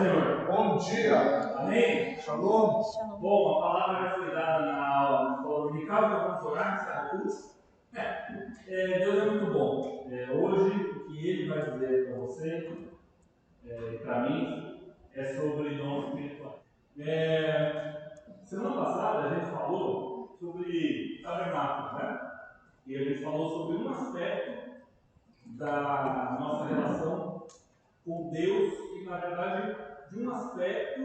Senhor. Bom dia. Amém? Shalom. Bom, a palavra já foi dada na aula de escola dominical, então vamos orar, encerrar o curso. Deus é muito bom. Hoje, o que Ele vai dizer para você, para mim, é sobre dons espirituais. Semana passada a gente falou sobre tabernáculo, né? E a gente falou sobre um aspecto da nossa relação com Deus e, na verdade, do aspecto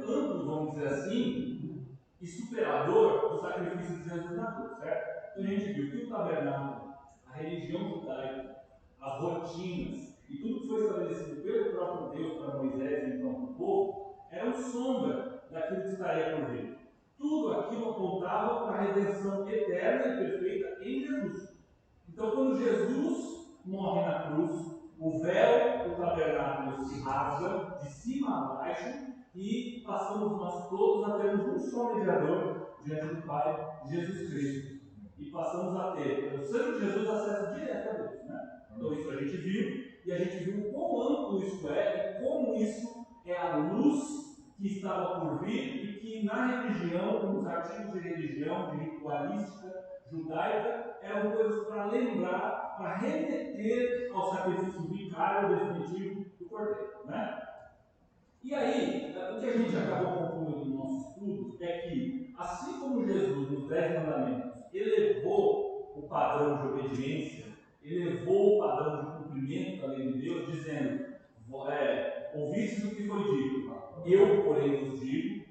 amplo, vamos dizer assim, e superador do sacrifício de Jesus na cruz, certo? Então a gente viu que o tabernáculo, a religião judaica, as rotinas e tudo que foi estabelecido pelo próprio Deus para Moisés e então para o povo, eram sombra daquilo que estaria por vir. Tudo aquilo apontava para a redenção eterna e perfeita em Jesus. Então, quando Jesus morre na cruz, o véu do tabernáculo se rasga de cima a baixo e passamos nós todos a termos um só mediador diante do Pai, Jesus Cristo. E passamos a ter, pelo sangue de Jesus, acesso direto a Deus. Né? Então, isso a gente viu, e a gente viu quão amplo isso é e como isso é a luz que estava por vir e que na religião, nos artigos de religião, de ritualística judaica, eram coisas para lembrar, para remeter ao sacrifício vicário definitivo do Cordeiro. Né? E aí, o que a gente acabou concluindo no nosso estudo é que, assim como Jesus, nos 10 mandamentos, elevou o padrão de obediência, elevou o padrão de cumprimento da lei de Deus, dizendo: ouvistes o que foi dito, eu, porém, vos digo.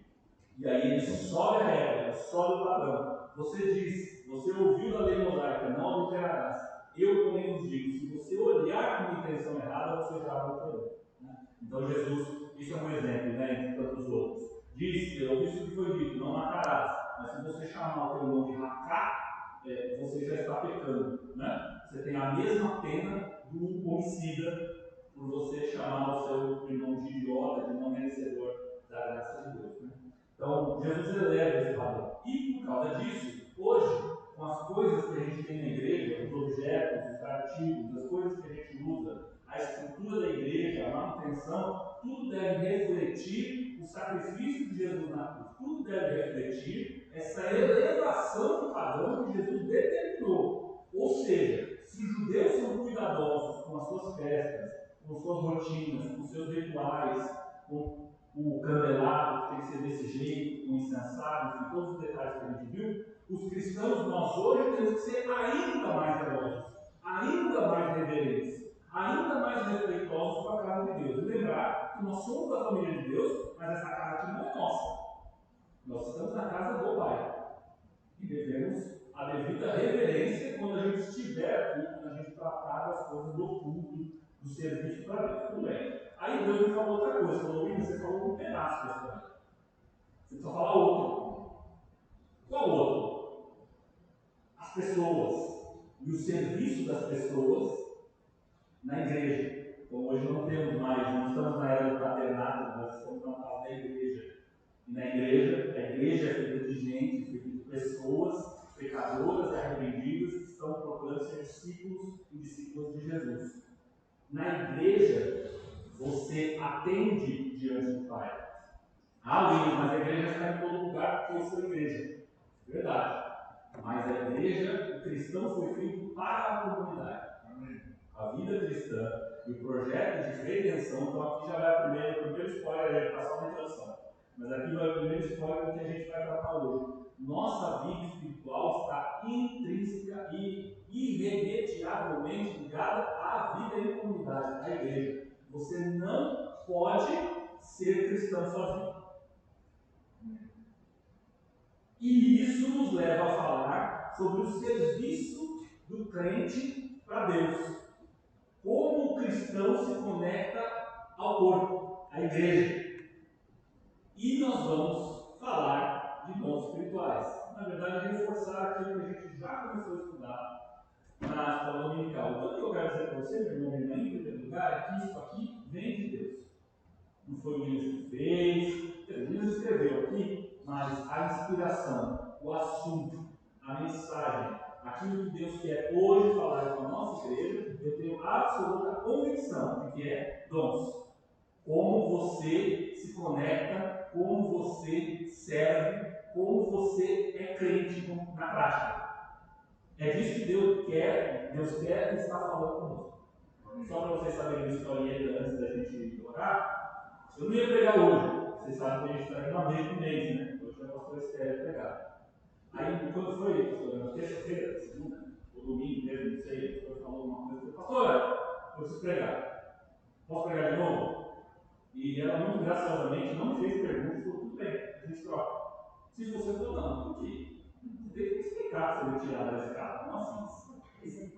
E aí ele sobe a regra, sobe o padrão. Você diz, você ouviu da lei mosaica, não adulterarás. Eu, porém, vos digo, se você olhar com intenção errada, você já adulterou. Né? Então Jesus, isso é um exemplo, né, entre tantos outros. Diz, ouviste o que foi dito, não matarás. Mas se você chamar o teu nome de Racá, você já está pecando. Né? Você tem a mesma pena do homicida por você chamar o seu irmão de idiota, de não merecedor da graça de Deus. Né? Então, Jesus eleva esse padrão. E por causa disso, hoje, com as coisas que a gente tem na igreja, os objetos, os artigos, as coisas que a gente usa, a estrutura da igreja, a manutenção, tudo deve refletir o sacrifício de Jesus na cruz. Tudo deve refletir essa elevação de padrão que Jesus determinou. Ou seja, se os judeus são cuidadosos com as suas festas, com suas rotinas, com seus rituais, com o candelabro que tem que ser desse jeito, com o incensário, enfim, todos os detalhes que a gente viu, os cristãos, nós hoje temos que ser ainda mais zelosos, ainda mais reverentes, ainda mais respeitosos com a casa de Deus. E lembrar que nós somos da família de Deus, mas essa casa aqui não é nossa. Nós estamos na casa do Pai. E devemos a devida reverência quando a gente estiver aqui, quando a gente tratar das coisas do culto, do serviço para Deus. Tudo bem. Aí Deus me falou outra coisa. Falou: você falou um pedaço da história. Você precisa falar outro. Qual outro? As pessoas. E o serviço das pessoas na igreja. Então hoje não temos mais, não estamos na era do tabernáculo, nós estamos na casa da igreja. E na igreja, a igreja é feita de gente, feita de pessoas pecadoras e arrependidas que estão procurando ser discípulos e discípulas de Jesus. Na igreja, você atende diante do Pai. William, mas a igreja está em todo lugar porque eu sou igreja. Verdade. Mas a igreja, o cristão foi feito para a comunidade. A vida cristã e o projeto de redenção, então aqui já vai o primeiro spoiler, ele está só na introdução. Mas aqui vai o primeiro spoiler que a gente vai tratar hoje. Nossa vida espiritual está intrínseca e irremediavelmente ligada à vida em comunidade, à igreja. Você não pode ser cristão sozinho. E isso nos leva a falar sobre o serviço do crente para Deus. Como o cristão se conecta ao corpo, à igreja. E nós vamos falar de dons espirituais. Na verdade, reforçar aquilo que a gente já começou a estudar na escola dominical. Então, o que eu quero dizer para você, meu irmão, em primeiro lugar, é que isso aqui vem de Deus. Não foi o Williams que fez, o Williams escreveu aqui, mas a inspiração, o assunto, a mensagem, aquilo que Deus quer hoje falar com a nossa igreja, eu tenho absoluta convicção de que é dons. como você se conecta, como você serve, como você é crente na prática. É disso que Deus quer e está falando conosco. Só para vocês saberem uma historinha antes da gente orar, eu não ia pregar hoje. Vocês sabem que a gente está indo uma vez por mês, né? Hoje a pastora Esther ia pregar. Aí, quando foi, pastora, na terça-feira, segunda, ou domingo mesmo, não sei, a pastora falou alguma coisa, eu falei, pastora, eu preciso pregar. Posso pregar de novo? E ela, muito graciosamente, não me fez perguntas, falou, tudo bem, a gente troca. Se você falou, não, por quê? Você tem que explicar se ele tirar da escala. Como assim?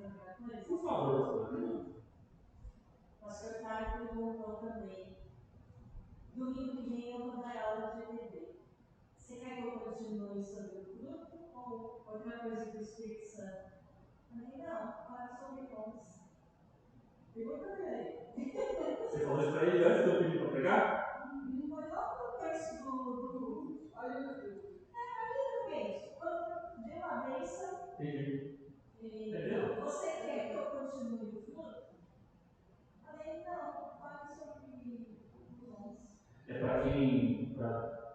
Por favor, pastora. O pastor Caio perguntou também. Domingo que vem eu vou dar aula de EBD. Você quer que eu continue sobre o grupo ou outra coisa do Espírito Santo? Eu falei, não, fala sobre dons. Pergunta para ele. Você falou isso para ele antes de eu pedir para pregar? Não foi logo no começo do. Olha no YouTube. Ali no começo. Quando deu a bênção. Entendi. E você quer que eu continue o fruto? Falei, não, fala sobre dons.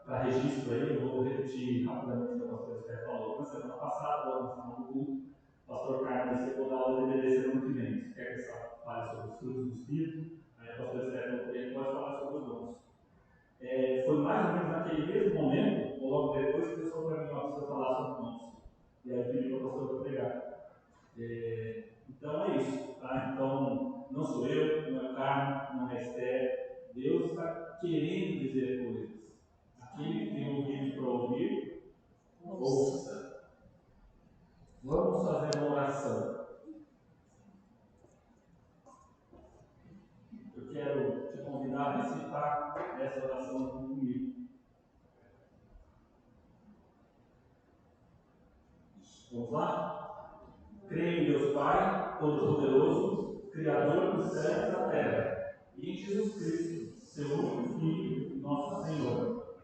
Para registro aí, eu vou repetir rapidamente o que a pastora Esther falou. Na semana passada, logo no final do culto, o pastor Carlos disse que eu vou dar aula de EBD semana que vem. Você quer que eu fale sobre os frutos do Espírito? Aí a pastora Esther falou que ele pode falar sobre os dons. Foi mais ou menos naquele mesmo momento, ou logo depois, que Deus falou para mim, ó, precisa falar sobre dons. E aí eu pedi para o pastor para pregar. Então é isso, tá? Então, não sou eu, não é o Carlos, não é a Esther. Deus está querendo dizer coisas. Aquele que tem ouvidos para ouvir, ouça. Vamos fazer uma oração. Eu quero te convidar a recitar essa oração comigo. Vamos lá? Creio em Deus Pai, Todo-Poderoso, Criador dos céus e da terra, e em Jesus Cristo, seu único Filho, nosso Senhor,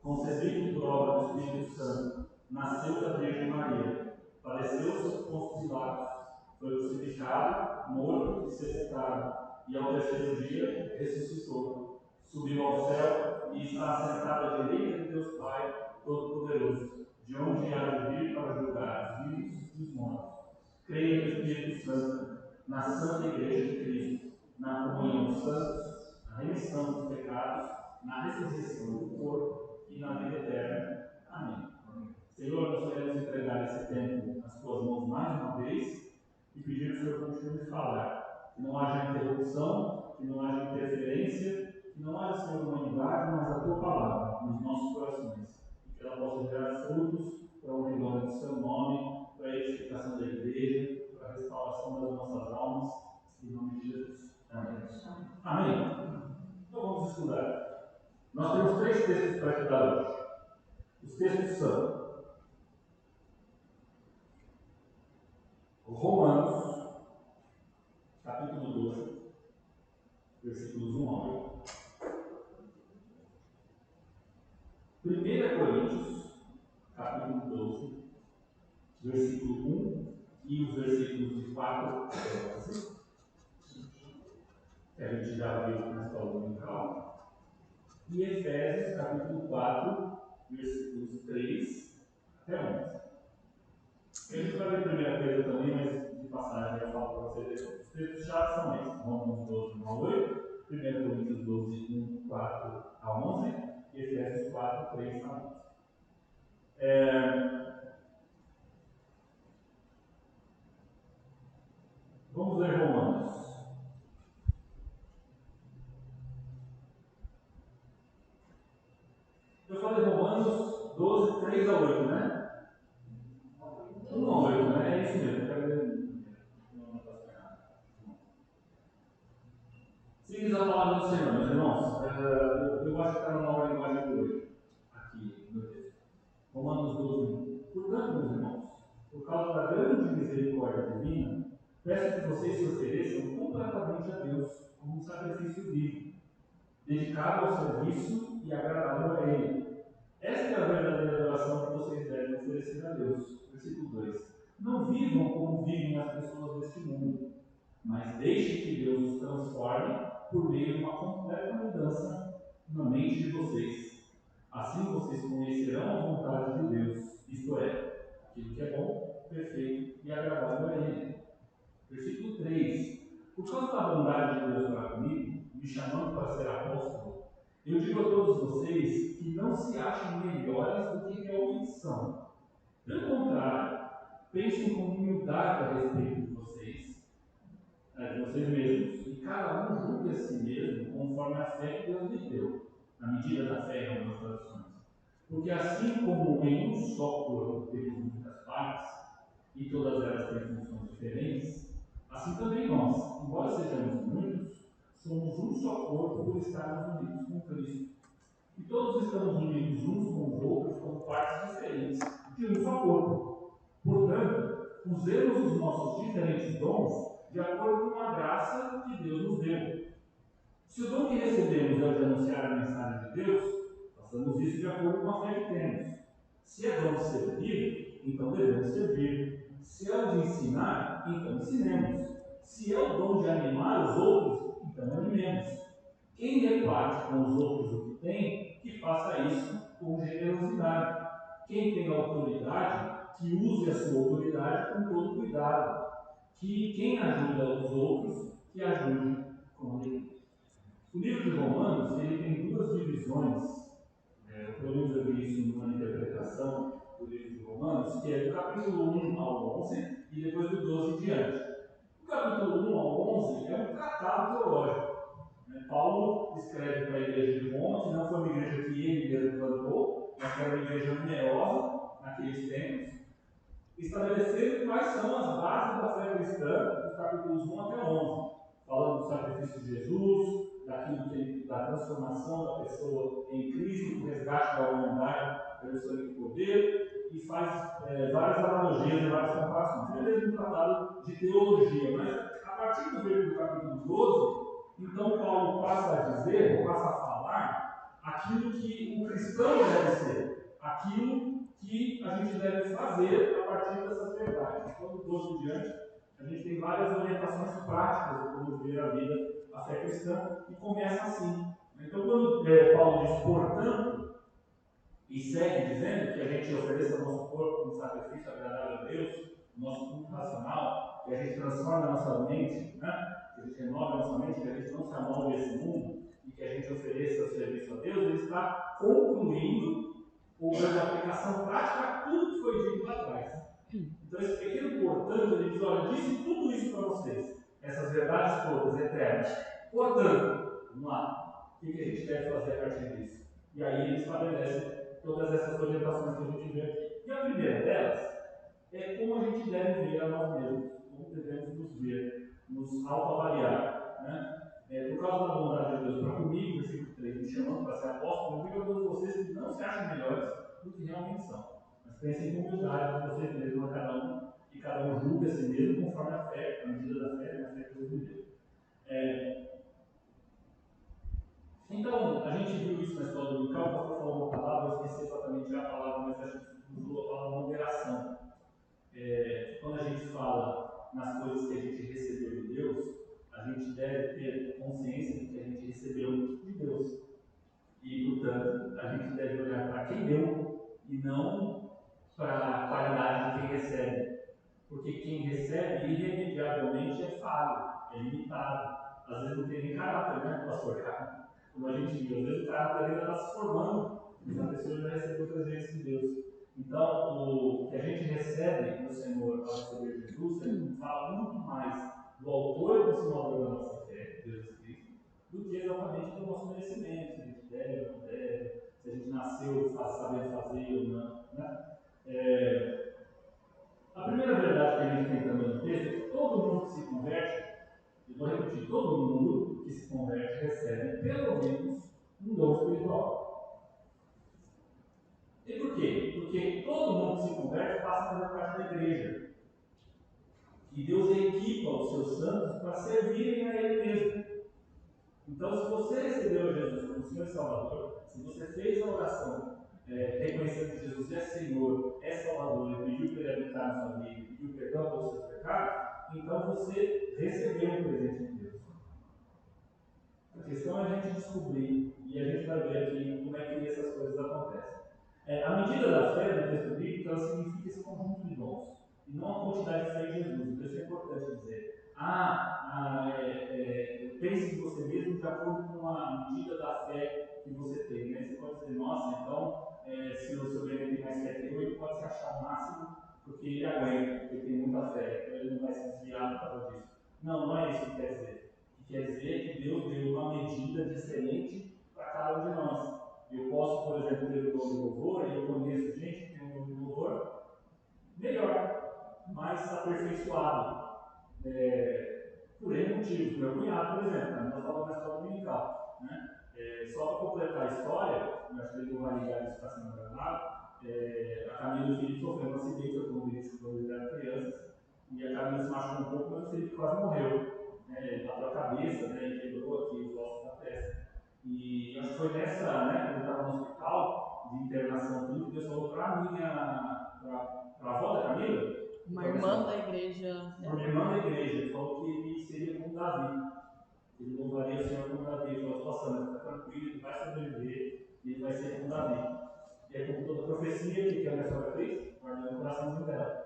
concebido por obra do Espírito Santo, nasceu da Virgem Maria, padeceu sob Pôncio Pilatos, foi crucificado, morto e sepultado, e ao terceiro dia ressuscitou, subiu ao céu e está assentado à direita de Deus Pai Todo-Poderoso, de onde há de vir para julgar os vivos e os mortos. Creio no Espírito Santo, na Santa Igreja de Cristo, na comunhão dos santos, na remissão dos pecados, na ressurreição do corpo e na vida eterna. Amém. Senhor, nós queremos entregar esse tempo nas tuas mãos mais uma vez e pedir que o Senhor continue a falar. Que não haja interrupção, que não haja interferência, que não haja, Senhor, humanidade, mas a tua palavra nos nossos corações. E que ela possa gerar frutos para o glória do seu nome, para a edificação da igreja, para a restauração das nossas almas. Em nome de Jesus. Amém. Amém. Então vamos estudar. Nós temos 3 textos para estudar hoje. Os textos são Romanos, capítulo 12, versículos 1 a 8. 1 Coríntios, capítulo 12, versículo 1 e os versículos de 4 a 12, que a gente já viu na escola dominical. E Efésios, capítulo 4, versículos 3 até 11. A gente vai ver a primeira coisa também, mas de passagem eu falo para vocês depois. Os textos-chave são esses: Romanos 12, 1 a 8, 1 Coríntios 12, 1, 4 a 11 e Efésios 4, 3 a 11. Vamos ler Romanos. Eu falei Romanos 12, 3 a 8, né? 1 a 8, né? É isso mesmo. Se diz a palavra do Senhor, meus irmãos, eu acho que está na nova linguagem de hoje, aqui no texto. Romanos 12, 1. Portanto, meus irmãos, por causa da grande misericórdia divina, peço que vocês se ofereçam completamente a Deus como um sacrifício vivo, dedicado ao serviço e agradável a Ele. Esta é a verdadeira adoração que vocês devem oferecer a Deus. Versículo 2. Não vivam como vivem as pessoas deste mundo, mas deixem que Deus os transforme por meio de uma completa mudança na mente de vocês. Assim vocês conhecerão a vontade de Deus, isto é, aquilo que é bom, perfeito e agradável a Ele. Versículo 3. Por causa da bondade de Deus para comigo, me chamando para ser apóstolo, eu digo a todos vocês que não se achem melhores do que realmente são. Pelo contrário, pensem com humildade a respeito de vocês mesmos, e cada um julgue a si mesmo conforme a fé que Deus lhe deu, na medida da fé em algumas traduções. Porque assim como em um só corpo temos muitas partes, e todas elas têm funções diferentes, assim também nós, embora sejamos muitos, somos um só corpo por estarmos unidos com Cristo. E todos estamos unidos uns com os outros como partes diferentes de um só corpo. Portanto, usemos os nossos diferentes dons de acordo com a graça que Deus nos deu. Se o dom que recebemos é o de anunciar a mensagem de Deus, façamos isso de acordo com a fé que temos. Se é dom de servir, então devemos servir. Se é o de ensinar, então ensinemos. Se é o dom de animar os outros, então animemos. Quem reparte com os outros o que tem, que faça isso com generosidade. Quem tem autoridade, que use a sua autoridade com todo cuidado. Que quem ajuda os outros, que ajude com ele. O livro de Romanos, ele tem duas divisões. Pelo menos eu vi isso numa interpretação do livro de Romanos, que é do capítulo 1 ao 11 e depois do 12 em diante. O capítulo 1 ao 11 é um tratado teológico. Paulo escreve para a igreja de Roma, que não foi uma igreja que ele mesmo plantou, mas era uma igreja numerosa naqueles tempos, estabelecendo quais são as bases da fé cristã, dos capítulos 1 até 11, falando do sacrifício de Jesus, da transformação da pessoa em Cristo, do resgate da humanidade pelo sangue do poder, e faz várias analogias e várias comparações. É mesmo um tratado de teologia, mas a partir do capítulo 12, então Paulo passa a dizer, ou passa a falar, aquilo que o cristão deve ser, aquilo que a gente deve fazer a partir dessas verdades. Então, do 12 em diante, a gente tem várias orientações práticas de como viver a vida, a fé cristã, e começa assim. Então, quando Paulo diz, portanto, e segue dizendo que a gente ofereça o nosso corpo como sacrifício agradável a Deus, o nosso culto racional, que a gente transforma a nossa mente, né? Que a gente renova a nossa mente, que a gente não se amolde a esse mundo, e que a gente ofereça o serviço a Deus, ele está concluindo ou dando aplicação prática a tudo que foi dito lá atrás. Então, esse pequeno portanto, ele diz: olha, disse tudo isso para vocês, essas verdades todas, eternas. Portanto, vamos lá, o que a gente deve fazer a partir disso? E aí ele estabelece todas essas orientações que a gente vê aqui. E a primeira delas é como a gente deve ver a nós mesmos, como devemos nos ver, nos autoavaliar. Né? Por causa da bondade de Deus para comigo, versículo 3, me chamando para ser apóstolo, eu digo a todos vocês que não se acham melhores do que realmente são. Mas pensem com humildade de vocês mesmos a cada um, e cada um julgue a si mesmo conforme a fé, a medida da fé, na fé que Deus me deu. Então, a gente viu isso na escola dominical, o pastor falou uma palavra, eu esqueci exatamente a palavra, mas a gente usou a palavra moderação. Quando a gente fala nas coisas que a gente recebeu de Deus, a gente deve ter consciência de que a gente recebeu de Deus. E, portanto, a gente deve olhar para quem deu e não para a qualidade de quem recebe. Porque quem recebe, irremediavelmente, é falho, é limitado. Às vezes não tem nem caráter, né, pastor Carlos? Como a gente viu, às vezes o caráter ainda está se formando, mas a pessoa já recebeu presente de Deus. Então, o que a gente recebe no Senhor ao receber Jesus, ele fala muito mais do autor e consumador da nossa fé, Jesus Cristo, do que exatamente do nosso merecimento, se a gente deve ou não deve, se a gente nasceu sabendo fazer ou não. Né? A primeira verdade que a gente tem também no texto é que todo mundo que se converte, eu vou repetir, todo mundo que se converte recebe pelo menos um dom espiritual. E por quê? Porque todo mundo que se converte passa a fazer parte da igreja. E Deus equipa os seus santos para servirem a Ele mesmo. Então, se você recebeu Jesus como Senhor e Salvador, se você fez a oração reconhecendo que Jesus é Senhor, é Salvador, e pediu para Ele habitar na sua vida, pediu perdão pelos seus pecados, então você recebeu um presente de Deus. A questão é a gente descobrir, e a gente vai ver aqui como é que essas coisas acontecem. A medida da fé do texto bíblico, ela significa esse conjunto de dons, e não a quantidade de fé em Jesus. Então isso é importante dizer. Pense em você mesmo de acordo com a medida da fé que você tem. Né? Você pode dizer, nossa, então, se o seu bebê tem mais fé que eu, ele pode se achar o máximo porque ele aguenta, porque ele tem muita fé, então ele não vai se desviar por causa disso. Não, não é isso que quer dizer. O que quer dizer é que Deus deu uma medida diferente para cada um de nós. Eu posso, por exemplo, ter o dom de louvor, e eu conheço gente que tem um dom de louvor melhor, mais aperfeiçoado. Por N motivos. Meu cunhado, por exemplo, nós falamos na escola dominical. Né? Só para completar a história, eu acho que ele não vai ligar isso para cima gravado. A Camila e o Felipe sofreram um acidente automobilístico quando eles eram crianças. E a Camila se machucou um pouco, mas o Felipe quase morreu. Ele bateu a cabeça, né, e quebrou aqui os ossos da testa. E acho que foi nessa, né, quando ele estava no hospital de internação, tudo, que Deus falou para mim, para a avó da Camila. Uma irmã da igreja. Uma irmã da igreja, ele falou que ele seria como Davi. Ele louvaria o Senhor como Davi. Ele falou, Sandra, fica tranquilo, ele vai sobreviver e ele vai ser como Davi. E é como toda profecia que a minha sogra fez, guardou no coraçãozinho dela.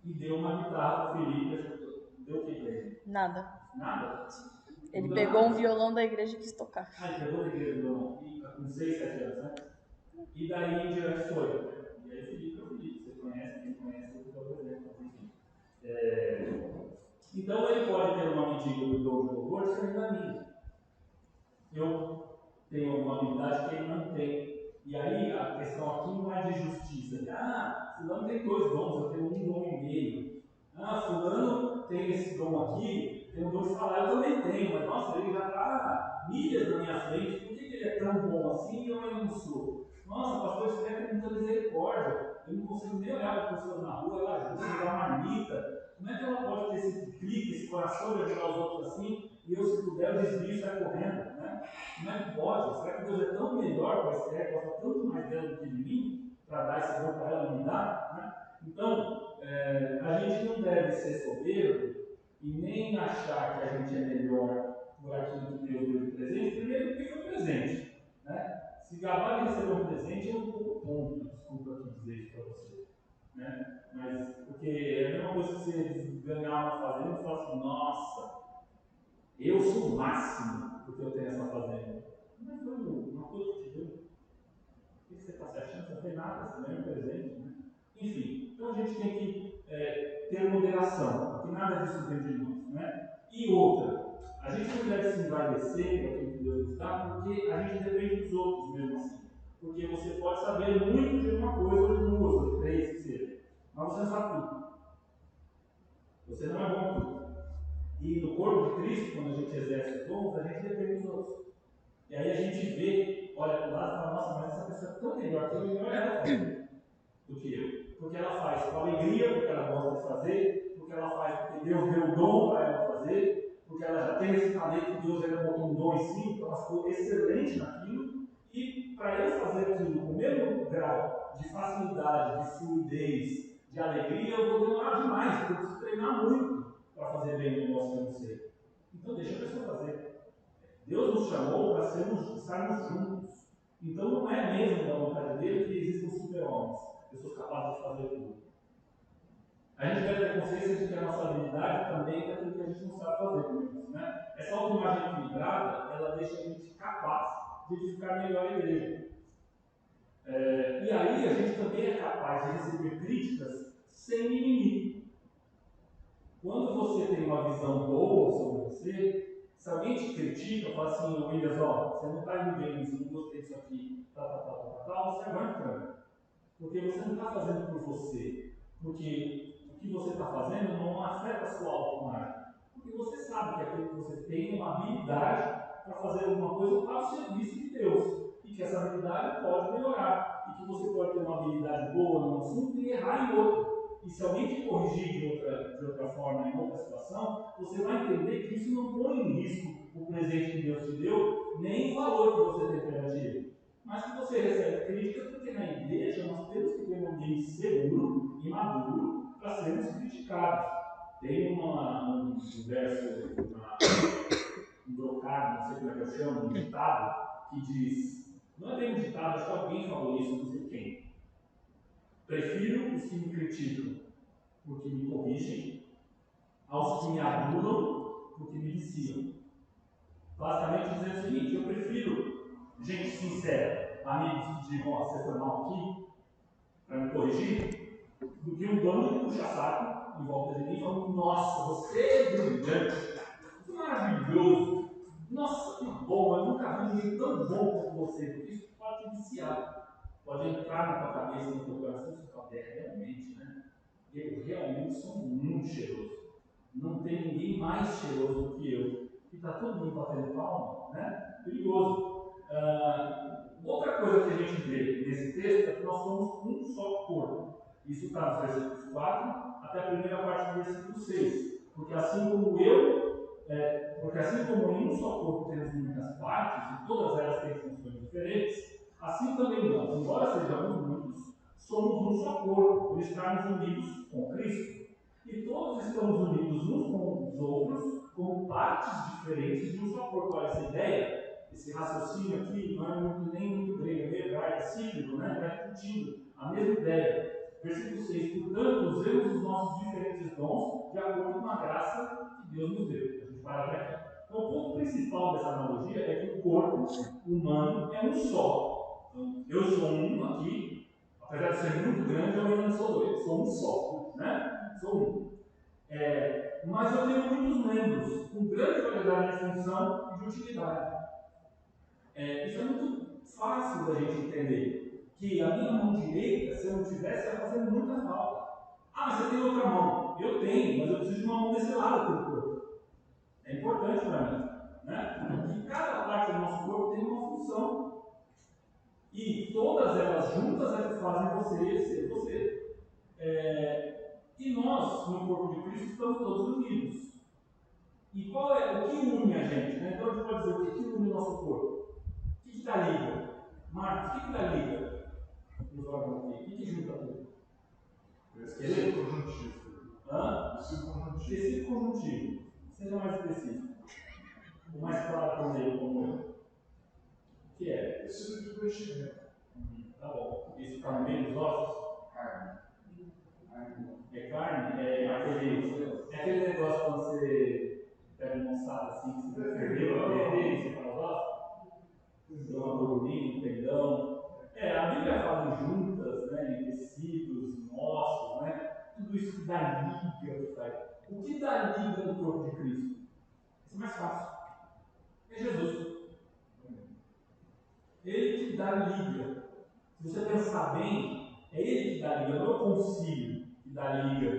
E deu uma guitarra para o Felipe. Deu o que para ele? Nada. Nada? Ele pegou um violão da igreja e quis tocar. Ele pegou da igreja do violão, com 6, 7 anos, né? E daí em diante foi. E aí o Felipe é o Felipe. Você conhece, quem conhece, eu estou exemplo, enfim. Então ele pode ter uma medida do dom de louvor diferente da minha. Eu tenho uma habilidade que ele não tem. E aí a questão aqui não é de justiça. Fulano tem 2 dons, eu tenho 1 dom e meio. Fulano tem esse dom aqui, tem um dom de falar, eu também tenho, mas nossa, ele já está milhas na minha frente, por que ele é tão bom assim e eu ainda não sou? Nossa, pastor, isso é com muita misericórdia, eu não consigo nem olhar para as pessoas na rua, ela ajuda a dar uma marmita. Como é que ela pode ter esse clique, esse coração de ajudar os outros assim, e eu, se puder, eu desvio e saio correndo? Né? Como é que pode? Será que Deus é tão melhor para a Esther, gosta tanto mais dela do que de mim, para dar esse dom para ela me dar? Né? Então, a gente não deve ser soberbo e nem achar que a gente é melhor por aquilo que Deus deu de presente, primeiro porque foi presente. Né? Se gabar de receber um presente é um pouco tonto, desculpa aqui dizer isso para você. Né? Mas, porque é a mesma coisa que você ganhar uma fazenda e falar assim, nossa, eu sou o máximo porque eu tenho essa fazenda. Mas foi uma coisa que te deu. O que você está se achando? Você não fez nada, você ganhou um presente. Né? Enfim, então a gente tem que ter moderação, porque nada disso vem de nós. Né? E outra, a gente não deve se envaidecer com aquilo que Deus nos dá, porque a gente depende dos outros mesmo assim. Porque você pode saber muito de uma coisa, ou de 2, ou de 3, que seja, mas você não sabe tudo. Você não é bom em tudo. E no corpo de Cristo, quando a gente exerce os dons, a gente depende dos outros. E aí a gente vê, olha para o lado e fala, nossa, mas essa pessoa é tão melhor que eu, melhor ela fazer do que eu. Porque ela faz com alegria, porque ela gosta de fazer, porque ela faz porque Deus deu o dom para ela fazer, porque ela já tem esse talento que Deus ainda botou um dom em si, então ela ficou excelente naquilo. E para eu fazer aquilo com o mesmo grau de facilidade, de fluidez, de alegria, eu vou demorar demais, porque eu preciso treinar muito para fazer bem o negócio que eu não sei. Então deixa a pessoa fazer. Deus nos chamou para estarmos juntos. Então não é mesmo da vontade dele que existam super-homens, pessoas capazes de fazer tudo. A gente deve ter consciência de que a nossa habilidade também é aquilo que a gente não sabe fazer com isso. Né? Essa autoimagem equilibrada, ela deixa a gente capaz de edificar melhor a igreja. E aí a gente também é capaz de receber críticas sem mimimi. Quando você tem uma visão boa sobre você, se alguém te critica, fala assim, Williams, você não está indo bem, você não gostei disso aqui, você arranca. Porque você não está fazendo por você. Porque o que você está fazendo não afeta a sua autoimagem. Porque você sabe que aquilo que você tem é uma habilidade para fazer alguma coisa para o serviço de Deus. E que essa habilidade pode melhorar. E que você pode ter uma habilidade boa num assunto e errar em outro. E se alguém te corrigir de outra forma, em outra situação, você vai entender que isso não põe em risco o presente que Deus te deu, nem o valor que você tem perante Ele. Mas que você recebe críticas, porque na igreja nós temos que ter um ambiente seguro e maduro para sermos criticados. Tem um verso um brocado, não sei como é que eu chamo, um ditado, que diz, não é bem um ditado, acho que alguém falou isso, não sei quem. Prefiro os que me criticam porque me corrigem, aos que me adulam porque me viciam. Basicamente dizendo o seguinte, eu prefiro gente sincera, amigos que digam, você foi mal aqui, para me corrigir, do que um bando de puxa-saco em volta de mim falando, nossa, você é brilhante, que maravilhoso, nossa, que bom, eu nunca vi ninguém tão bom como você, porque isso pode te viciar, pode entrar na tua cabeça, no teu coração, e você fala, realmente, né? Eu realmente sou muito cheiroso, não tem ninguém mais cheiroso do que eu, e está todo mundo batendo palma, né? Perigoso. Outra coisa que a gente vê nesse texto é que nós somos um só corpo. Isso está nos versículos 4 até a primeira parte do versículo 6. Porque assim como em um só corpo temos muitas partes, e todas elas têm funções diferentes, assim também nós, embora sejamos muitos, somos um só corpo, por estarmos unidos com Cristo. E todos estamos unidos uns com os outros, como partes diferentes de um só corpo. Olha, essa ideia, esse raciocínio aqui, não é nem muito grego, é meio hebraico, é cíclico, né? Vai repetindo a mesma ideia. Versículo 6, portanto, usemos os nossos diferentes dons de acordo com a graça que Deus nos deu. A gente para aqui. Então, o ponto principal dessa analogia é que o corpo humano é um só. Então, eu sou um aqui, apesar de ser muito grande, eu ainda não sou dois, sou um só, né? Sou um. Mas eu tenho muitos membros, com grande variedade de função e de utilidade. Isso é muito fácil da gente entender. Que a minha mão direita, se eu não tivesse, ia fazer muita falta. Ah, mas você tem outra mão. Eu tenho, mas eu preciso de uma mão desse lado do corpo. É importante para mim. Né? Que cada parte do nosso corpo tem uma função. E todas elas juntas é que fazem você ser você. E nós, no corpo de Cristo, estamos todos unidos. E qual é o que une a gente? Né? Então a gente pode dizer o que une o nosso corpo? O que dá liga? Marcos, o que dá liga? Nos órgãos aqui. O que junta tudo? Tecido conjuntivo. Tecido conjuntivo. Seja mais específico. O mais claro para o meio como eu. O que é? Tecido de preenchimento. Tá bom. Isso está no meio dos ossos? Carne. É carne? É aquele negócio quando você pega uma moçada assim, que você perdeu a perder e você fala, ó, deu uma gordurinha, um tendão. A Bíblia fala em juntas, né, em tecidos, em ossos, né? Tudo isso que dá liga. Sabe? O que dá liga no corpo de Cristo? Isso é mais fácil. É Jesus. Ele que dá liga. Se você pensar bem, é ele que dá liga, não é o concílio que dá liga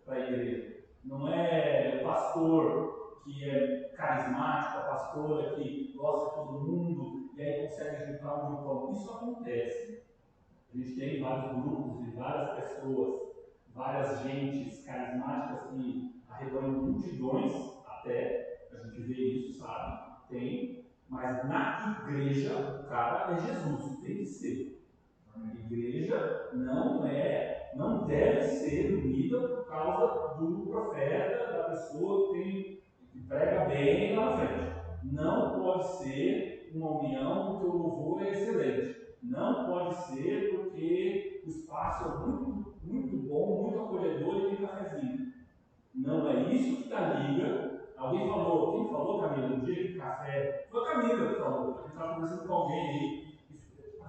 para a igreja. Não é o pastor que é carismático, a pastora que gosta de todo mundo e aí consegue juntar um grupão. Isso acontece. A gente tem vários grupos e várias pessoas, várias gentes carismáticas que arrebanham multidões, até, a gente vê isso, sabe? Tem, mas na igreja o cara é Jesus, tem que ser. A igreja não deve ser unida por causa do profeta, da pessoa que prega bem lá na frente. Não pode ser uma união porque o louvor é excelente. Não pode ser porque o espaço é muito, muito bom, muito acolhedor e tem cafezinho. Não é isso que dá liga. Alguém falou, quem falou, Camila, no dia de café? Foi a Camila que falou. A gente estava conversando com alguém aí.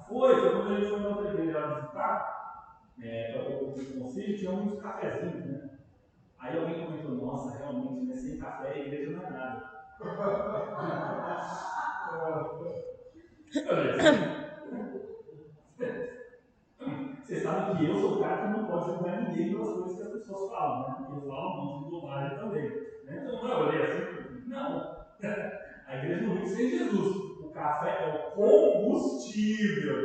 Foi quando a gente foi na outra igreja lá visitar, para o conselho, tinha muitos cafezinhos, né? Aí alguém comentou, nossa, realmente, né, sem café a igreja não é nada. Você sabe que eu sou o cara que não pode julgar ninguém pelas coisas que as pessoas falam, né? Porque eu falo muito de bobagem também. Né? Então não é olhei assim, não. A igreja não vive sem Jesus. O café é o combustível.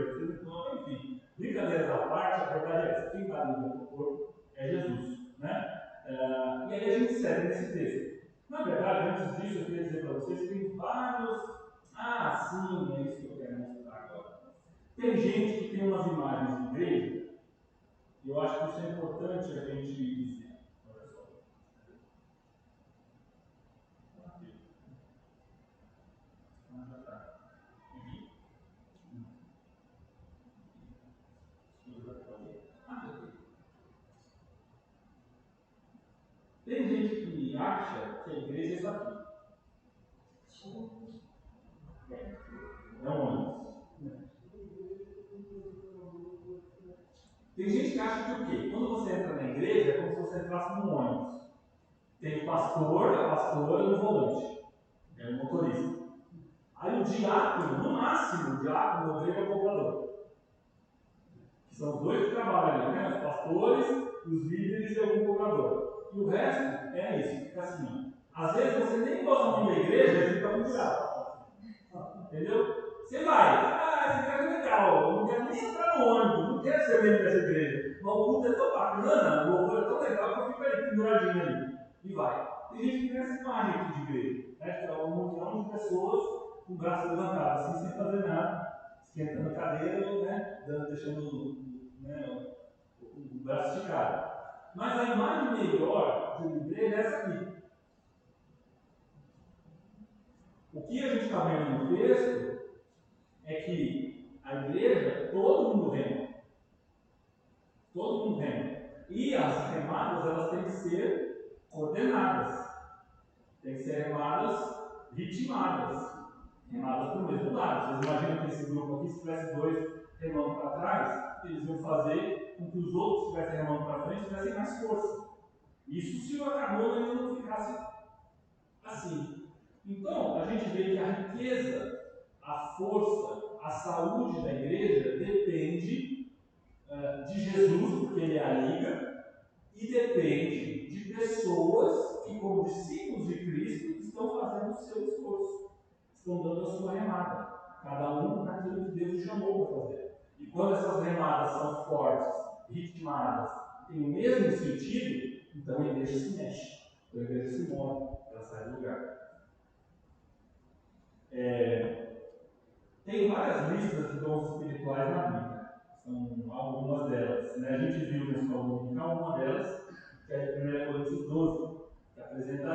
Enfim, brincadeiras à parte, a verdade é essa. Quem está ali no corpo é Jesus. Né? E aí a gente segue nesse texto. Na verdade, antes disso, eu queria dizer para vocês que tem vários. Ah, sim, é isso que eu quero mostrar agora. Tem gente que tem umas imagens de igreja, e eu acho que isso é importante a gente dizer. Olha só. acha que a igreja é isso aqui. É um ônibus. Tem gente que acha que o quê? Quando você entra na igreja, é como se você entrasse num ônibus. Tem o pastor, a pastora e o volante. É o motorista. Aí o diácono, no máximo, o diácono, o obreiro é o cobrador. Que são os dois que trabalham ali, né? Os pastores, os líderes e algum cobrador. E o resto é isso, fica assim. Às vezes você nem gosta muito da igreja, você fica pendurado. Entendeu? Você vai, essa igreja é legal, eu não quero nem entrar no ônibus, não quero ser membro dessa igreja. Mas o culto é tão bacana, o louvor é tão legal que eu fico ali penduradinho ali. E vai. Tem gente que tem essa imagem aqui de igreja, né? Que é uma multidão de pessoas com o braço levantado, assim, sem fazer nada, esquentando a cadeira, né? Deixando, né, o braço esticado. Mas a imagem melhor de uma igreja é essa aqui. O que a gente está vendo no texto é que a igreja, todo mundo rema. Todo mundo rema. E as remadas, elas têm que ser coordenadas. Tem que ser remadas ritmadas. Remadas para o mesmo lado. Vocês imaginam que esse grupo aqui, se tivesse dois remando para trás, eles iam fazer com que os outros que estivessem remando para frente tivessem mais força. Isso se o acabou ainda não ficasse assim. Então, a gente vê que a riqueza, a força, a saúde da igreja depende de Jesus, porque ele a liga, e depende de pessoas que, como discípulos de Cristo, estão fazendo o seu esforço, estão dando a sua remada, cada um naquilo que Deus chamou para fazer. E quando essas remadas são fortes, ritmadas, têm o mesmo sentido, então a igreja se mexe, então a igreja se move, ela sai do lugar. Tem várias listas de dons espirituais na Bíblia. São algumas delas. Né? A gente viu na escola dominical uma delas, que é de 1 Coríntios 12, que apresenta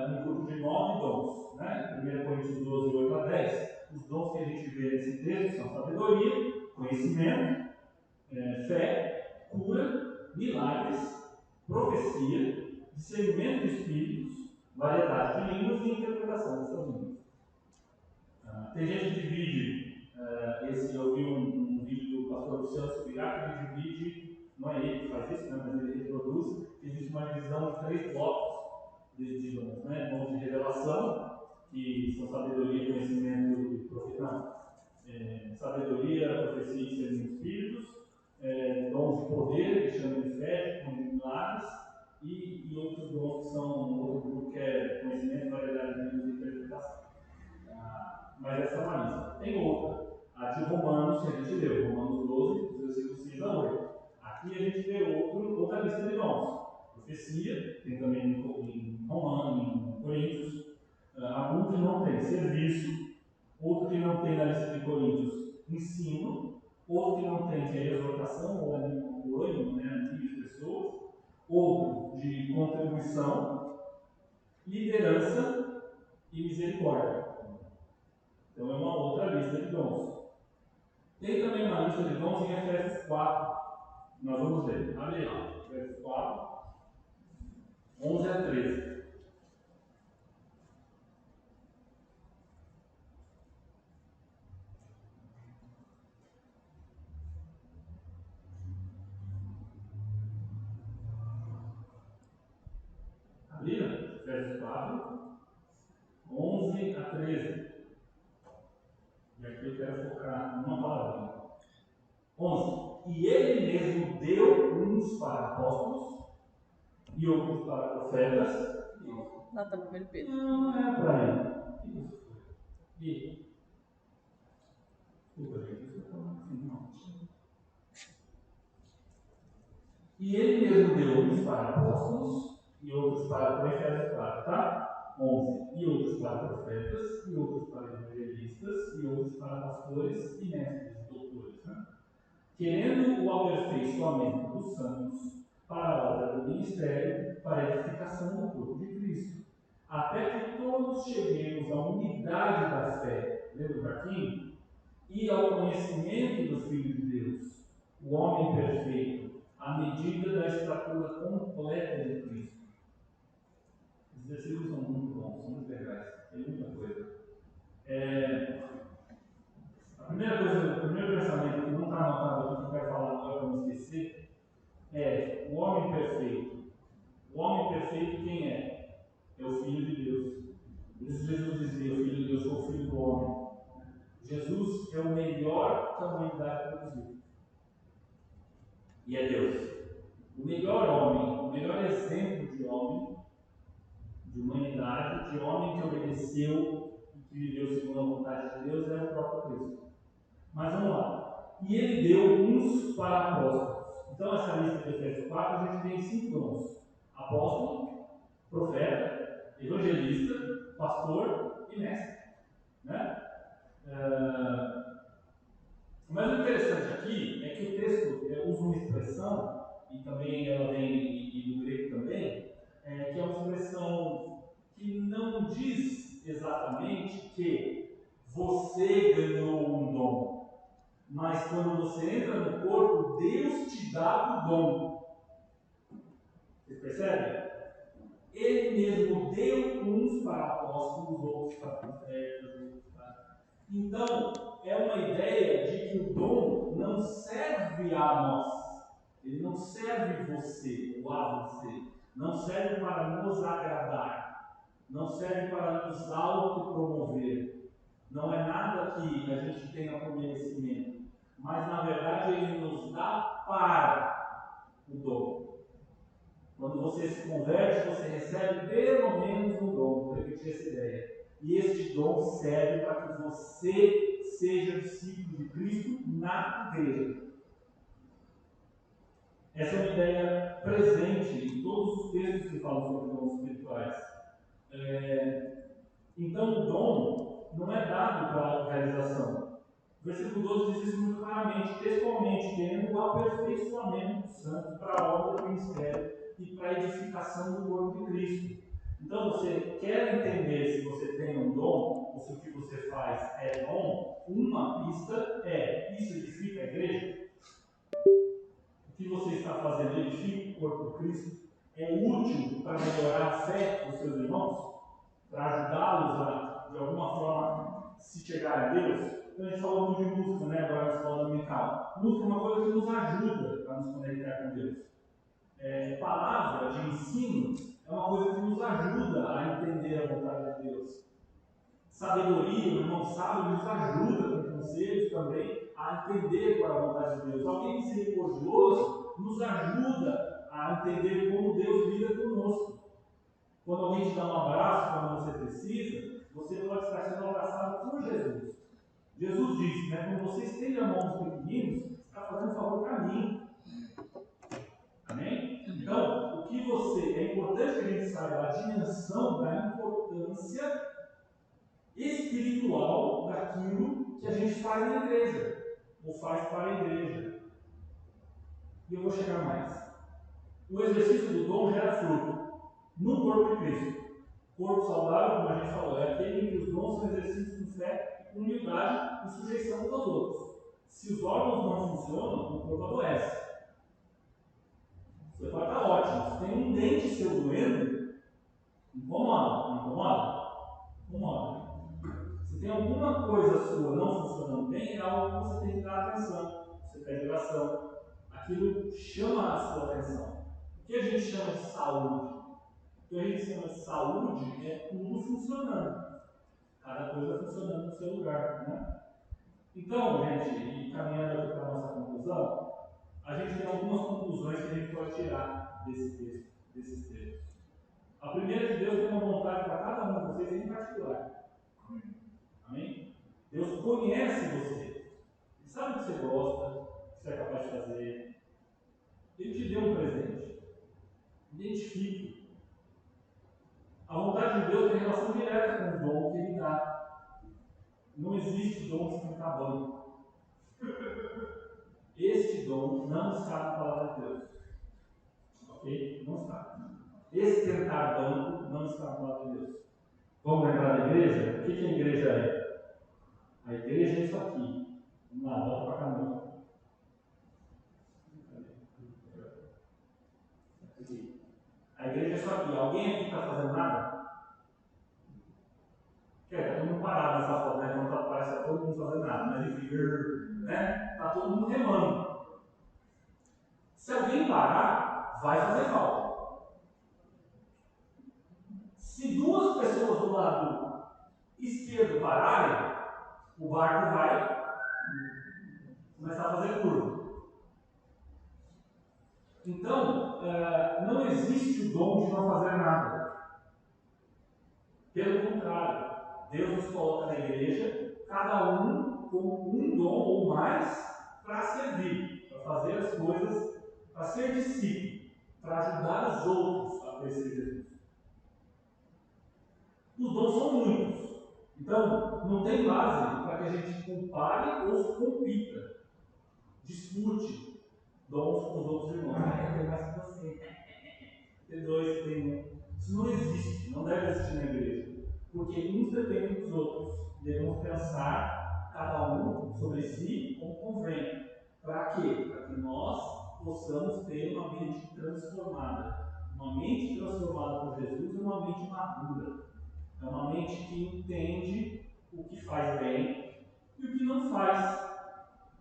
um grupo de 9 dons. Né? 1 Coríntios 12, 8 a 10. Os dons que a gente vê nesse texto são sabedoria, conhecimento, fé, cura, milagres, profecia, discernimento de espíritos, variedade de línguas e interpretação dessas línguas. Tem gente que divide, eu vi um vídeo do pastor Luciano Subirá, que ele divide, não é ele que faz isso, né, mas ele reproduz, existe uma divisão de 3 blocos de dons, né? Dons de revelação, que são sabedoria, conhecimento e profecia, sabedoria, profecia e discernimento de espíritos, dons de poder, que chamam de fé, de milagres, e outros dons que são outro grupo que é conhecimento, variedade de línguas e interpretação. Mas essa é uma lista. Tem outra, a de Romanos, que a gente leu, Romanos 12, versículos 6 a 8. Aqui a gente vê outra lista de dons. Profecia, tem também em Romanos, em Coríntios. Algum que não tem, serviço. Outro que não tem na lista de Coríntios, ensino. Outro que não tem, que é exortação, ou ânimo, né, animo de pessoas. Outro de contribuição, liderança e misericórdia. Então é uma outra lista de dons. Tem também uma lista de dons em Efésios 4. Nós vamos ler. Abre aí. Efésios 4, 11 a 13. Abriram? Efésios 4, 11 a 13. E aqui eu quero focar numa palavra. 11. E ele mesmo deu uns para apóstolos e outros para profetas. Lá está o 1 Pedro. Não é para ele. E desculpa, gente, isso eu estou assim, não. E ele mesmo deu uns para apóstolos e outros para profetas, tá? 11. E outros para profetas, e outros para evangelistas, e outros para pastores e mestres, doutores, né? Querendo o aperfeiçoamento dos santos para a obra do ministério, para a edificação do corpo de Cristo, até que todos cheguemos à unidade da fé, lembra o barquinho? E ao conhecimento do Filho de Deus, o homem perfeito, à medida da estatura completa de Cristo. Quer versículos são muito bons, são muito legais, tem muita coisa. O primeiro pensamento que não está anotado aqui, que eu quero falar agora para não esquecer, é o homem perfeito. O homem perfeito quem é? É o Filho de Deus. Por isso Jesus dizia, o Filho de Deus, sou o Filho do homem. Jesus é o melhor que a humanidade produziu. E é Deus. O melhor homem, o melhor exemplo de homem, de humanidade, de homem que obedeceu e que viveu segundo a vontade de Deus, é o próprio Cristo. Mas vamos lá. E ele deu uns para apóstolos. Então, essa lista de Efésios 4, a gente tem 5 dons: apóstolo, profeta, evangelista, pastor e mestre. Né? Mas o interessante aqui é que o texto usa uma expressão, e também ela vem e do grego também, que é uma expressão que não diz exatamente que você ganhou um dom, mas quando você entra no corpo, Deus te dá o dom. Vocês percebem? Ele mesmo deu uns para apóstolos, outros para profetas, outros para... Então, é uma ideia de que o dom não serve a nós. Ele não serve você ou a você. Não serve para nos agradar. Não serve para nos autopromover. Não é nada que a gente tenha por merecimento. Mas, na verdade, ele nos dá para o dom. Quando você se converte, você recebe pelo menos um dom. Vou repetir essa ideia. E este dom serve para que você seja discípulo de Cristo na igreja. Essa é uma ideia presente em todos os textos que falam sobre dons espirituais. Então, o dom não é dado para a autorrealização. O versículo 12 diz isso muito claramente, textualmente, querendo o aperfeiçoamento dos santos para a obra do ministério e para a edificação do corpo de Cristo. Então, você quer entender se você tem um dom, ou se o que você faz é dom, uma pista é: isso edifica a igreja? O que você está fazendo edifica o corpo de Cristo? É útil para melhorar a fé dos seus irmãos? Para ajudá-los a, de alguma forma, se chegar a Deus? Então, a gente falou muito de música, né? Agora na escola dominical. Música é uma coisa que nos ajuda a nos conectar com Deus. Palavra de ensino é uma coisa que nos ajuda a entender a vontade de Deus. Sabedoria, o irmão sábio, nos ajuda com conselhos também a entender qual é a vontade de Deus. Alguém misericordioso nos ajuda a entender como Deus lida conosco. Quando alguém te dá um abraço, quando você precisa, você pode estar sendo abraçado por Jesus. Jesus disse, né, quando você estende a mão aos pequeninos, você está fazendo favor para mim. Amém? Então, é importante que a gente saiba a dimensão da importância espiritual daquilo que a gente faz na igreja, ou faz para a igreja. E eu vou chegar mais. O exercício do dom gera fruto no corpo de Cristo. Corpo saudável, como a gente falou, é aquele em que os dons são exercícios com fé, com humildade e sujeição uns aos outros. Se os órgãos não funcionam, o corpo adoece. Você pode estar ótimo. Se tem um dente seu doendo, incomoda. Não incomoda? Incomoda. Se tem alguma coisa sua não funcionando bem, é algo que você tem que dar atenção. Você pede oração. Aquilo chama a sua atenção. O que a gente chama de saúde? O que a gente chama de saúde é tudo funcionando. Cada coisa funcionando no seu lugar. Né? Então, gente, e caminhando aqui para a nossa conclusão, a gente tem algumas conclusões que a gente pode tirar desses textos. A primeira é que Deus tem uma vontade para cada um de vocês em particular. Amém? Deus conhece você. Ele sabe o que você gosta, o que você é capaz de fazer. Ele te deu um presente. Identifique. A vontade de Deus tem relação direta com o dom que Ele dá. Não existe dom sem estar banco. Este dom não está na palavra de Deus. Ok? Não está. Esse tentar banco não está na palavra de Deus. Vamos lembrar da igreja? O que a igreja é? A igreja é isso aqui. Vamos lá, volta para cá não. A igreja é isso aqui. Alguém aqui está fazendo nada? Que tá todo mundo parado nessa foto, né? Então parece que tá todo mundo fazendo nada, mas enfim, né? Tá todo mundo remando. Se alguém parar, vai fazer falta. Se duas pessoas do lado esquerdo pararem, o barco vai começar a fazer curva. Então, não existe o dom de não fazer nada. Pelo contrário, Deus nos coloca na igreja, cada um com um dom ou mais para servir, para fazer as coisas, para ser discípulo, para ajudar os outros a conhecer Jesus. Os dons são muitos. Então, não tem base para que a gente compare ou compita, dispute dons com os outros irmãos. Tem mais que você. Tem dois, tem um. Isso não existe, não deve existir na igreja. Porque uns dependem dos outros. Devemos pensar, cada um, sobre si, como convém. Para quê? Para que nós possamos ter uma mente transformada. Uma mente transformada por Jesus é uma mente madura. É uma mente que entende o que faz bem e o que não faz.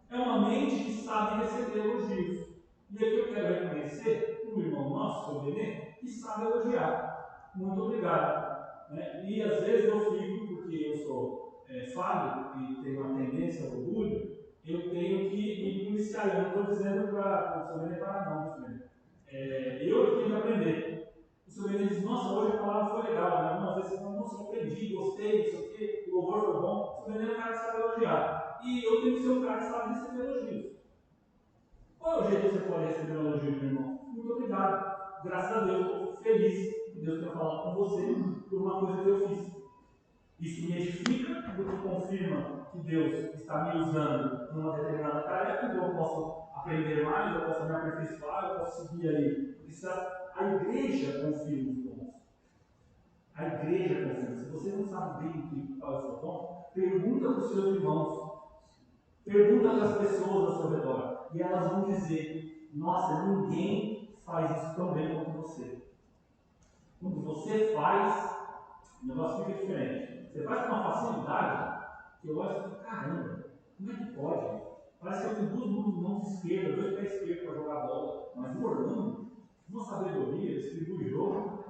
É uma mente que sabe receber elogios. E aqui eu quero reconhecer um irmão nosso, o Benê, que sabe elogiar. Muito obrigado. E às vezes eu fico, porque eu sou falho e tenho uma tendência ao orgulho, eu tenho que me policiar. Eu não estou dizendo para o seu Benê parar, não, Benê. Eu tenho que aprender. O seu Benê diz: nossa, hoje a palavra foi legal, né? Algumas vezes você fala: nossa, eu aprendi, gostei, não sei o quê, o louvor foi bom. O seu Benê é um cara que sabe elogiar. E eu tenho que ser um cara que sabe receber elogios. Qual é o jeito que você pode receber um elogio, meu irmão? Muito obrigado. Graças a Deus, eu estou feliz que Deus tenha falado com você por uma coisa que eu fiz. Isso me edifica, porque confirma que Deus está me usando numa determinada tarefa, então eu posso aprender mais, eu posso me aperfeiçoar, eu posso seguir aí. A igreja confirma os dons. A igreja confirma. Se você não sabe bem qual é o seu dom, pergunta para os seus irmãos. Pergunta para as pessoas ao seu redor. E elas vão dizer: nossa, ninguém faz isso tão bem quanto você. Quando você faz, o negócio fica diferente. Você faz com uma facilidade que eu acho que, caramba, como é que pode? Parece que eu tenho duas mãos esquerdas, dois pés esquerdos para jogar bola, mas no Orlando, uma sabedoria, distribui o jogo.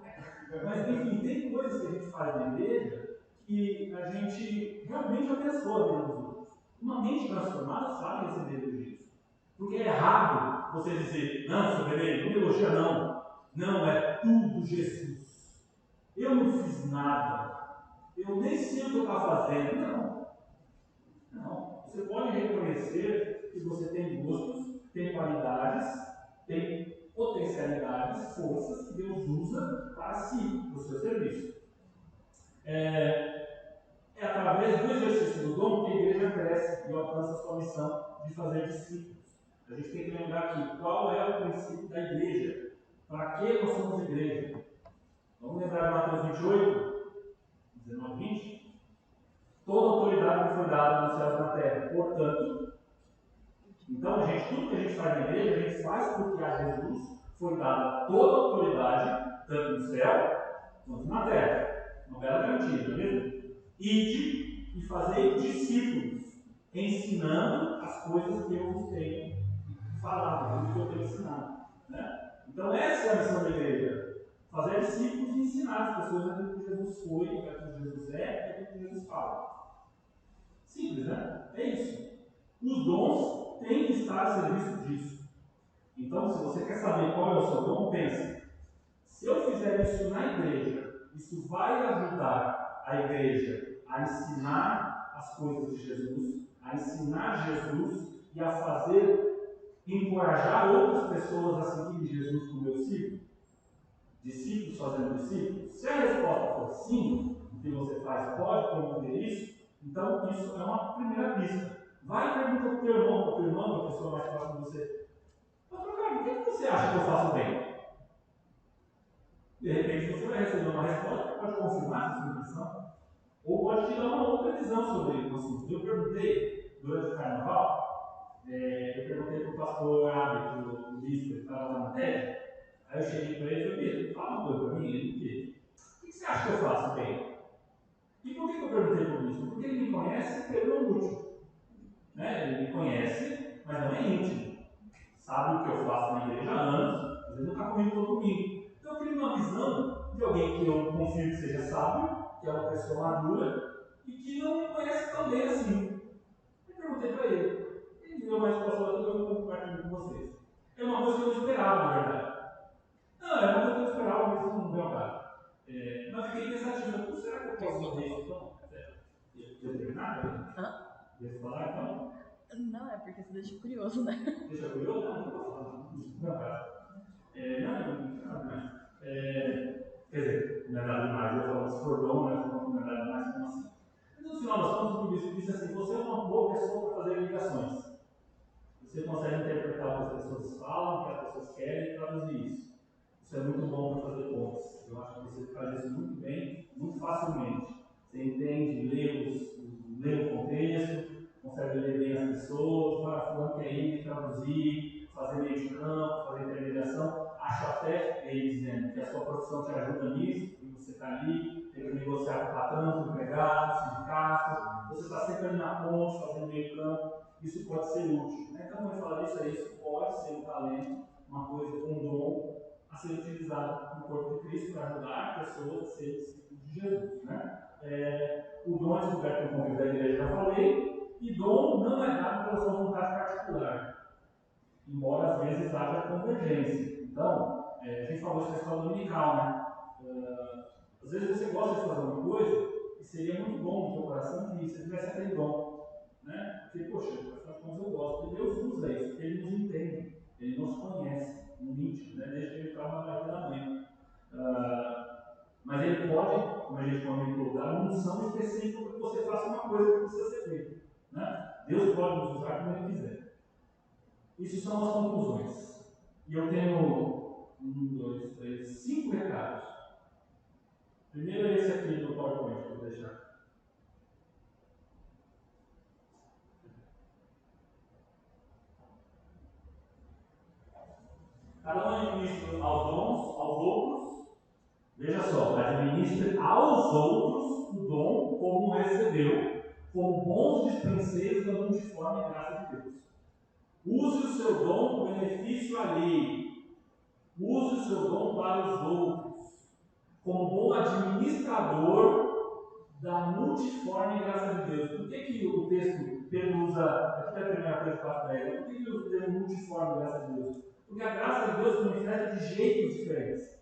Mas enfim, tem coisas que a gente faz na igreja que a gente realmente abençoa a vida dos outros. Uma mente transformada sabe receber elogios. Porque é errado você dizer: não, seu bebê, não me elogia não. Não, é tudo Jesus. Eu não fiz nada. Eu nem sei o que eu estava fazendo. Não. Você pode reconhecer que você tem gostos, tem qualidades, tem potencialidades, forças que Deus usa para si, para o seu serviço. É através do exercício do dom que a igreja cresce e alcança a sua missão de fazer discípulos. A gente tem que lembrar aqui qual é o princípio da igreja. Para que nós somos igreja? Vamos lembrar de Mateus 28, 19 e 20? Toda autoridade me foi dada nos céus e na terra. Portanto, então, gente, tudo que a gente faz na igreja, a gente faz porque a Jesus foi dada toda a autoridade, tanto no céu quanto na terra. Uma bela garantia, não é mesmo? Ide e fazei discípulos, ensinando as coisas que eu vos tenho falado, o que eu tenho ensinado. Né? Então, essa é a missão da igreja: fazer discípulos e ensinar as pessoas aquilo que Jesus foi, aquilo que Jesus é, aquilo que Jesus fala. Simples, né? É isso. Os dons têm que estar a serviço disso. Então, se você quer saber qual é o seu dom, pense: se eu fizer isso na igreja, isso vai ajudar a igreja a ensinar as coisas de Jesus, a ensinar Jesus e a encorajar outras pessoas a seguir Jesus como eu sigo? Discípulos fazendo discípulos? Se a resposta for sim, o que você faz pode promover isso, então isso é uma primeira pista. Vai e pergunta para o teu irmão, para a tua irmã, para a pessoa mais próxima de você: pastor Carlos, o que você acha que eu faço bem? De repente você vai receber uma resposta que pode confirmar essa sua impressão, ou pode te dar uma outra visão sobre o assunto. Eu perguntei, durante o carnaval, eu perguntei para o pastor Abe, o bispo que estava lá na terra. Aí eu cheguei para ele e falei: bispo, fala uma coisa para mim. Ele: o que você acha que eu faço bem? E por que eu perguntei por isso? Porque ele me conhece pelo útil. Né? Ele me conhece, mas não é íntimo. Sabe o que eu faço na igreja há anos, mas ele não está comigo todo domingo. Então eu queria uma visão de alguém que eu confio que seja sábio, que é uma pessoa madura e que não me conhece tão bem assim. Eu perguntei para ele. Ele deu uma resposta lá que eu compartilho com vocês. É uma coisa que eu não esperava, na verdade. Não, é uma coisa que eu não esperava, mas não deu nada. Mas fiquei pensativo. Será que eu posso fazer isso então? Eu terminar? Deixa eu falar então? Não, é porque você deixa curioso, né? Deixa curioso? Não, não posso falar. Não, cara. Não. Quer dizer, não é nada demais. Eu falo, se for dom, né? Não é nada demais, como assim? Mas no final das contas, o bispo disse assim: você é uma boa pessoa para fazer ligações. Você consegue interpretar o que as pessoas falam, o que as pessoas querem e traduzir isso. Isso é muito bom para fazer pontes. Eu acho que você faz isso muito bem, muito facilmente. Você entende, lê o contexto, consegue ler bem as pessoas, vai falando que é ele traduzir, fazer meio de campo, fazer intermediação. Acho até ele dizendo que a sua profissão te ajuda nisso, e você está ali, tem que negociar com o patrão, com o empregado, com o sindicato, você está sempre ali na ponte, fazendo meio campo. Isso pode ser útil. Né? Então, quando eu falo isso, isso pode ser um talento, uma coisa, um dom a ser utilizado no corpo de Cristo para ajudar pessoas a serem discípulos de Jesus. Né? O dom é descoberto no convite da igreja, já falei, e dom não é dado pela sua vontade particular, embora às vezes haja convergência. Então, a gente falou isso na escola dominical, né? Às vezes você gosta de fazer uma coisa e seria muito bom no seu coração que você tivesse aquele dom. Né? Porque, poxa, afinal de contas eu gosto. E Deus usa isso, porque Ele nos entende, Ele nos conhece, no íntimo, né? Desde que Ele estava na barriga da mãe. Mas Ele pode, como a gente comentou, dar uma unção específica para que você faça uma coisa que precisa ser feita. Né? Deus pode nos usar como Ele quiser. Isso são as conclusões. E eu tenho 5 recados. Primeiro é esse aqui do PowerPoint, que eu vou deixar. Cada um administra aos dons, aos outros. Veja só, administre aos outros o dom como recebeu, como bons dispenseiros da multiforme graça de Deus. Use o seu dom para benefício alheio. Use o seu dom para os outros, como bom administrador da multiforme graça de Deus. Por que o texto Pedro usa, aqui é a primeira coisa que eu faço para ele, por que ele usa o termo multiforme graça de Deus? Porque a graça de Deus se manifesta de jeitos diferentes.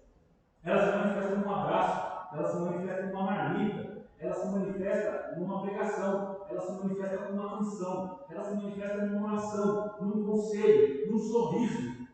Ela se manifesta num abraço, ela se manifesta numa marmita, ela se manifesta numa pregação, ela se manifesta numa canção, ela se manifesta numa oração, num conselho, num sorriso.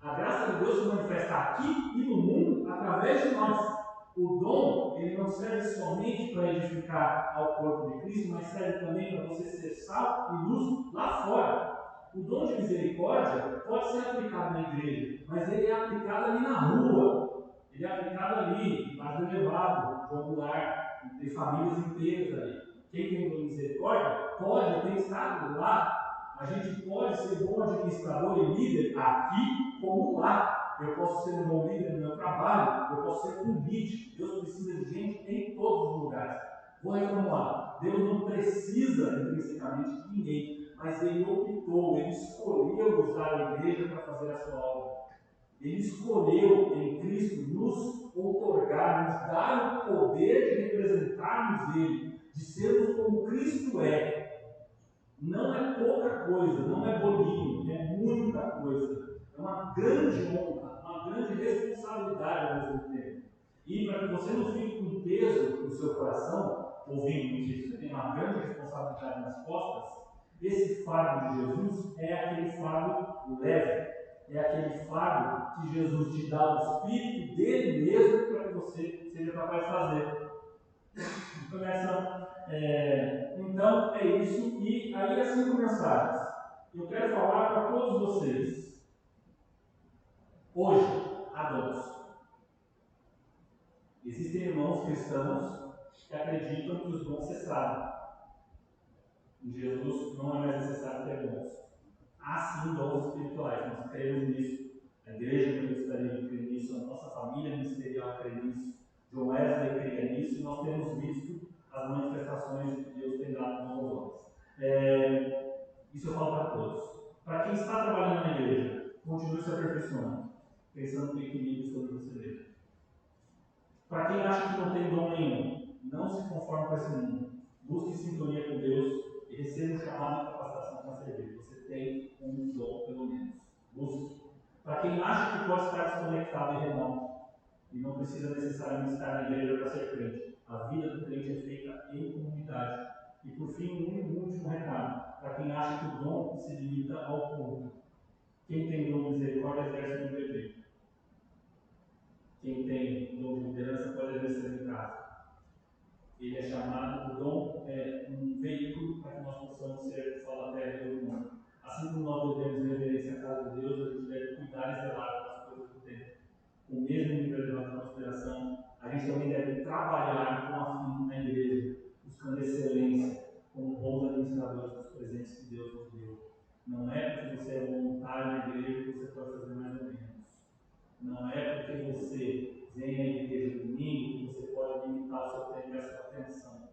A graça de Deus se manifesta aqui e no mundo através de nós. O dom, ele não serve somente para edificar ao corpo de Cristo, mas serve também para você ser sal e luz lá fora. O dom de misericórdia pode ser aplicado na igreja, mas ele é aplicado ali na rua. Ele é aplicado ali, embaixo do elevado, popular, tem famílias inteiras ali. Quem tem dom de misericórdia pode ter estado lá. A gente pode ser bom administrador e líder aqui como lá. Eu posso ser um bom líder no meu trabalho, eu posso ser um lead. Deus precisa de gente em todos os lugares. Vou reformular. Deus não precisa intrinsecamente de ninguém, mas Ele optou, Ele escolheu usar a igreja para fazer a sua obra. Ele escolheu em Cristo nos outorgar, nos dar o poder de representarmos Ele, de sermos como Cristo é. Não é pouca coisa, não é bolinho, é muita coisa. É uma grande honra, uma grande responsabilidade ao mesmo tempo. E para que você não fique com peso no seu coração, ouvindo isso, você tem uma grande responsabilidade nas costas, esse fardo de Jesus é aquele fardo leve, é aquele fardo que Jesus te dá o Espírito dele mesmo para que você seja capaz de fazer. Então é isso, e aí as 5 mensagens. Eu quero falar para todos vocês. Hoje, adultos. Existem irmãos cristãos que acreditam que os dons cessaram. Em Jesus não é mais necessário ter dons. Há sim dons espirituais, nós cremos nisso. A igreja ministerial crê nisso, a nossa família ministerial crê nisso, John Wesley crê nisso, e nós temos visto as manifestações que Deus tem dado aos homens. Isso eu falo para todos. Para quem está trabalhando na igreja, continue se aperfeiçoando, pensando no equilíbrio sobre você mesmo. Para quem acha que não tem dom nenhum, não se conforme com esse mundo. Busque sintonia com Deus e receba um chamado de capacitação para servir. Você tem um dom, pelo menos. Busque. Para quem acha que pode estar desconectado e remoto, e não precisa necessariamente estar na igreja para ser crente, a vida do crente é feita em comunidade. E por fim, um último recado, para quem acha que o dom se limita ao culto. Quem tem dom de misericórdia exerce no igreja. Quem tem dom de liderança pode exercer em casa. Ele é chamado, o dom é um veículo para que nós possamos ser sal da terra e do mundo. Assim como nós devemos reverência à casa de Deus, a gente deve cuidar e zelar pelas coisas do tempo. Com o mesmo nível de consideração, a gente também deve trabalhar com afinco na igreja, buscando excelência, como bons administradores dos presentes que Deus nos deu. Não é porque você é voluntário na igreja que você pode fazer mais ou menos. Não é porque você vem à igreja domingo que você pode limitar o seu tempo e a sua atenção.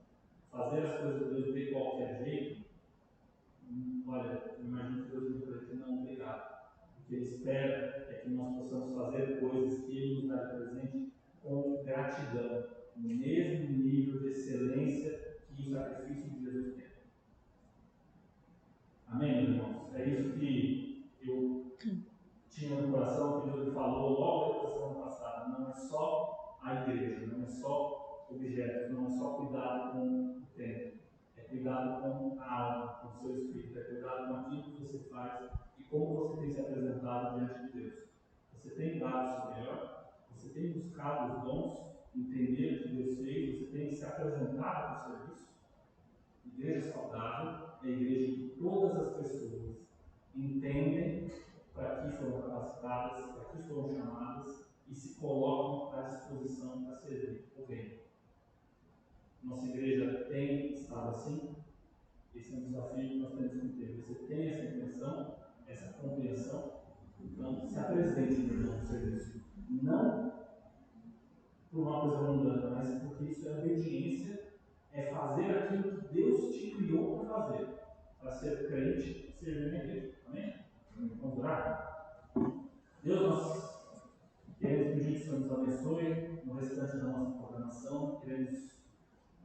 Fazer as coisas de Deus de qualquer jeito, olha, eu imagino que Deus nos diz que não, obrigado. O que Ele espera é que nós possamos fazer coisas que Ele nos dá de presente com gratidão, no mesmo nível de excelência que o sacrifício de Jesus tem. Amém, meus irmãos? É isso que eu tinha no coração, que Deus falou logo da semana passada. Não é só a igreja, não é só objetos, não é só cuidado com o tempo. É cuidado com a alma, com o seu espírito, é cuidado com aquilo que você faz e como você tem se apresentado diante de Deus. Você tem dado o seu melhor, você tem buscado os dons, entender o que Deus fez, você tem se apresentado para o serviço. Igreja saudável é a igreja que todas as pessoas entendem para que foram capacitadas, para que foram chamadas e se colocam à disposição para servir o reino. Nossa igreja tem estado assim. Esse é um desafio que nós temos que ter. Você tem essa intenção, essa compreensão, então se apresente no serviço. Não por uma coisa mundana, mas porque isso é obediência, é fazer aquilo que Deus te criou para fazer, para ser crente e servir na igreja. Amém? Vamos orar? Deus, nós queremos pedir que o Senhor nos abençoe no restante da nossa programação. Queremos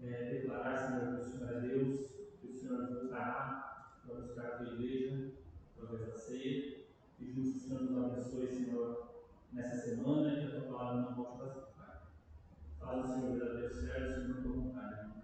declarar, Senhor, que o Senhor é Deus, que o Senhor voltará para buscar a tua igreja através da ceia. Pedimos que o Senhor nos abençoe, Senhor, nessa semana e que a tua palavra não volte vazia, Pai. Faz o Senhor verdadeiro servo, Senhor, na tua vontade.